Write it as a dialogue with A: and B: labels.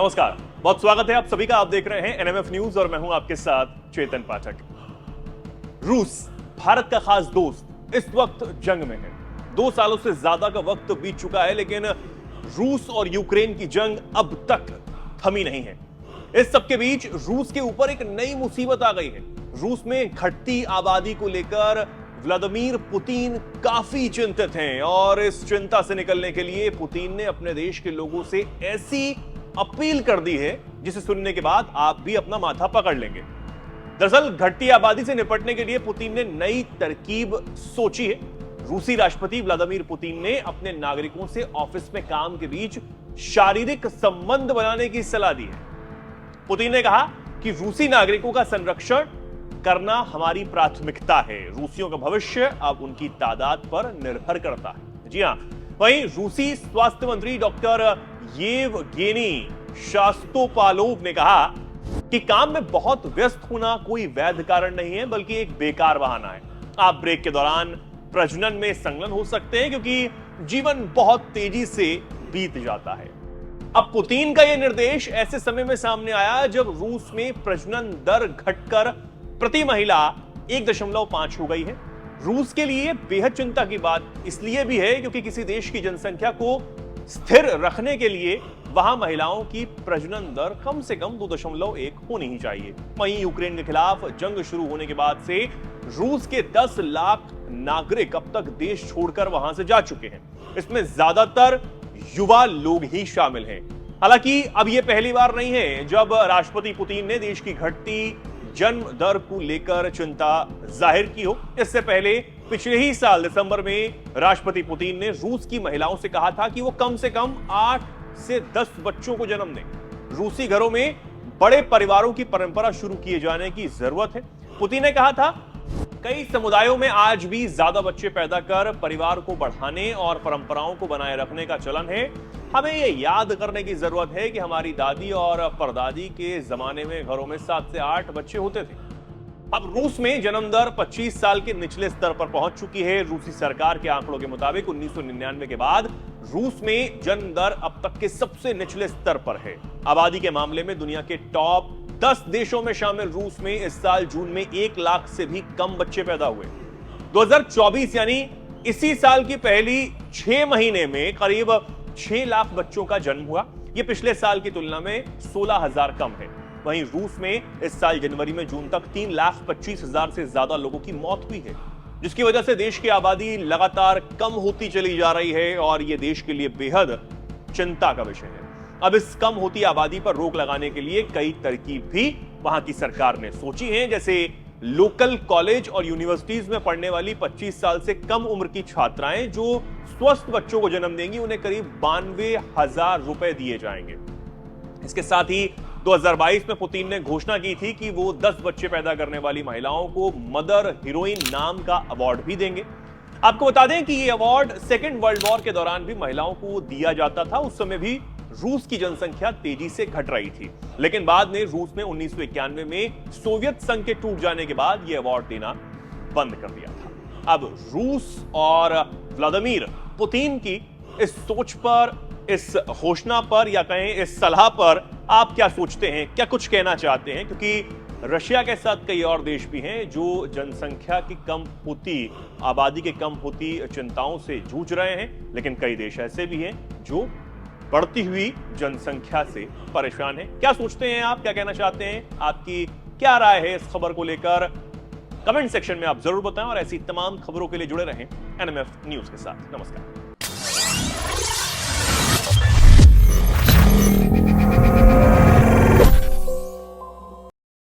A: नमस्कार, बहुत स्वागत है आप सभी का। आप देख रहे हैं एनएमएफ न्यूज और मैं हूं आपके साथ चेतन पाठक। रूस भारत का खास दोस्त इस वक्त जंग में है। 2 सालों से ज्यादा का वक्त बीत चुका है, लेकिन रूस और यूक्रेन की जंग अब तक थमी नहीं है। इस सबके बीच रूस के ऊपर एक नई मुसीबत आ गई है। रूस में घटती आबादी को लेकर व्लादिमीर पुतिन काफी चिंतित हैं और इस चिंता से निकलने के लिए पुतिन ने अपने देश के लोगों से ऐसी अपील कर दी है जिसे सुनने के बाद आप भी अपना माथा पकड़ लेंगे। दरअसल घटती आबादी से निपटने के लिए पुतिन ने नई तरकीब सोची है। रूसी राष्ट्रपति व्लादिमीर पुतिन ने अपने नागरिकों से ऑफिस में काम के बीच शारीरिक संबंध बनाने की सलाह दी है। पुतिन ने कहा कि रूसी नागरिकों का संरक्षण करना हमारी प्राथमिकता है। रूसियों का भविष्य अब उनकी तादाद पर निर्भर करता है। जी हां, वहीं रूसी स्वास्थ्य मंत्री डॉक्टर येवगेनी शास्तोपालोव ने कहा कि काम में बहुत व्यस्त होना कोई वैध कारण नहीं है, बल्कि एक बेकार बहाना है। आप ब्रेक के दौरान प्रजनन में संलग्न हो सकते हैं क्योंकि जीवन बहुत तेजी से बीत जाता है। अब पुतिन का यह निर्देश ऐसे समय में सामने आया जब रूस में प्रजनन दर घटकर प्रति महिला 1.5 हो गई है। रूस के लिए बेहद चिंता की बात इसलिए भी है क्योंकि किसी देश की जनसंख्या को स्थिर रखने के लिए वहां महिलाओं की प्रजनन दर कम से कम 2.1 होनी ही चाहिए। वहीं यूक्रेन के खिलाफ जंग शुरू होने के बाद से रूस के 10 लाख नागरिक अब तक देश छोड़कर वहां से जा चुके हैं। इसमें ज्यादातर युवा लोग ही शामिल हैं। हालांकि अब यह पहली बार नहीं है जब राष्ट्रपति पुतिन ने देश की घटती जन्म दर को लेकर चिंता जाहिर की हो। इससे पहले पिछले ही साल दिसंबर में राष्ट्रपति पुतिन ने रूस की महिलाओं से कहा था कि वो कम से कम 8 से 10 बच्चों को जन्म दें। रूसी घरों में बड़े परिवारों की परंपरा शुरू किए जाने की जरूरत है। पुतिन ने कहा था, कई समुदायों में आज भी ज्यादा बच्चे पैदा कर परिवार को बढ़ाने और परंपराओं को बनाए रखने का चलन है। हमें यह याद करने की जरूरत है कि हमारी दादी और परदादी के जमाने में घरों में 7 से 8 बच्चे होते थे। अब रूस में जन्म दर 25 साल के निचले स्तर पर पहुंच चुकी है। रूसी सरकार के आंकड़ों के मुताबिक 1999 के बाद रूस में जन्म दर अब तक के सबसे निचले स्तर पर है। आबादी के मामले में दुनिया के टॉप 10 देशों में शामिल रूस में इस साल जून में 1 लाख से भी कम बच्चे पैदा हुए। 2024 यानी इसी साल की पहली 6 महीने में करीब 6 लाख बच्चों का जन्म हुआ। यह पिछले साल की तुलना में 16,000 कम है। वहीं रूस में इस साल जनवरी में जून तक 3,25,000 से ज्यादा लोगों की मौत हुई है, जिसकी वजह से देश की आबादी लगातार कम होती चली जा रही है और यह देश के लिए बेहद चिंता का विषय है। अब इस कम होती आबादी पर रोक लगाने के लिए कई तरकीब भी वहां की सरकार ने सोची हैं, जैसे लोकल कॉलेज और यूनिवर्सिटीज में पढ़ने वाली 25 साल से कम उम्र की छात्राएं जो स्वस्थ बच्चों को जन्म देंगी, उन्हें करीब 92,000 रुपए दिए जाएंगे। इसके साथ ही 2022 में पुतिन ने घोषणा की थी कि वो 10 बच्चे पैदा करने वाली महिलाओं को मदर हीरोइन नाम का अवार्ड भी देंगे। आपको बता दें कि ये अवार्ड सेकेंड वर्ल्ड वॉर के दौरान भी महिलाओं को दिया जाता था। उस समय भी रूस की जनसंख्या तेजी से घट रही थी, लेकिन बाद में रूस ने 1991 में सोवियत संघ के टूट जाने के बाद यह अवार्ड देना बंद कर दिया था। अब रूस और व्लादिमीर पुतिन की इस सोच पर, इस घोषणा पर या कहें इस सलाह पर आप क्या सोचते हैं, क्या कुछ कहना चाहते हैं? क्योंकि रशिया के साथ कई और देश भी हैं जो जनसंख्या की कम होती, आबादी के कम होती चिंताओं से जूझ रहे हैं, लेकिन कई देश ऐसे भी हैं जो बढ़ती हुई जनसंख्या से परेशान हैं। क्या सोचते हैं आप, क्या कहना चाहते हैं? आपकी क्या राय है इस खबर को लेकर? कमेंट सेक्शन में आप जरूर बताएं और ऐसी तमाम खबरों के लिए जुड़े रहें एनएमएफ न्यूज के साथ। नमस्कार।